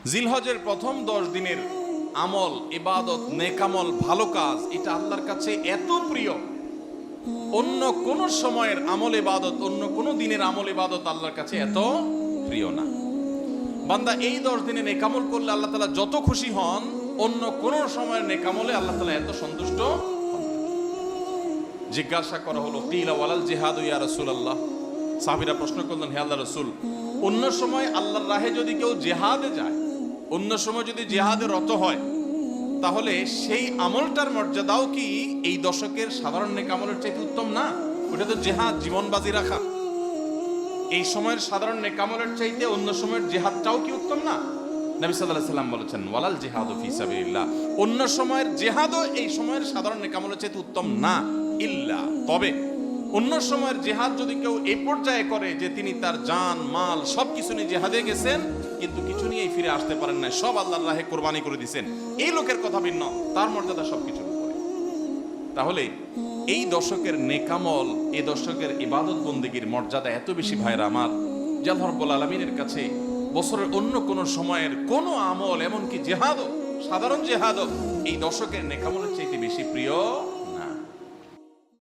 জিলহজের প্রথম 10 দিনের আমল, ইবাদত, নেকামল, ভালো কাজ, এটা আল্লাহর কাছে এত প্রিয়, অন্য কোন সময়ের আমল ইবাদত, অন্য কোন দিনের আমল ইবাদত আল্লাহর কাছে এত প্রিয় না। বান্দা এই 10 দিনে নেকামল করলে আল্লাহ তাআলা যত খুশি হন, অন্য কোন সময়ের নেকামলে আল্লাহ তাআলা এত সন্তুষ্ট হন। জিজ্ঞাসা করা হলো, কিলা ওয়ালাল জিহাদ ইয়া রাসূলুল্লাহ। সাহাবীরা প্রশ্ন করলেন, হে আল্লাহর রাসূল, অন্য সময় আল্লাহর রাহে যদি কেউ জিহাদে যায়, অন্য সময় যদি জিহাদে রত হয়, তাহলে সেই আমলটার মর্যাদাও কি এই দশকের সাধারণ নেকামলের চাইতে উত্তম না? ওটা তো জিহাদ, জীবন বাজি রাখা। এই সময়ের সাধারণ নেকামলের চাইতে অন্য সময়ের জিহাদটাও কি উত্তম না? নবী সাল্লাল্লাহু আলাইহি সাল্লাম বলেছেন, ওয়ালাল জিহাদু ফি সাবিলিল্লাহ, অন্য সময়ের জিহাদও এই সময়ের সাধারণ নেকামলের চাইতে উত্তম না, ইল্লা, তবে অন্য সময়ের জিহাদ যদি কেউ এই পর্যায়ে করে যে তিনি তার জান মাল সবকিছু নিয়ে জিহাদে গেছেন, কিন্তু কিছু নিয়েই ফিরে আসতে পারেন না, সব আল্লাহর রাহে কোরবানি করে দিয়েছেন, এই লোকের কথা ভিন্ন, তার মর্যাদা সবকিছুর উপরে। তাহলে এই দশকের নেকামল, এই দশকের ইবাদত বন্দেগীর মর্যাদা এত বেশি ভাইরা আমার, যে আল্লাহ রাব্বুল আলামিনের কাছে বছরের অন্য কোন সময়ের কোন আমল, এমনকি জিহাদও, সাধারণ জিহাদও এই দশকের নেকামলের চাইতে বেশি প্রিয়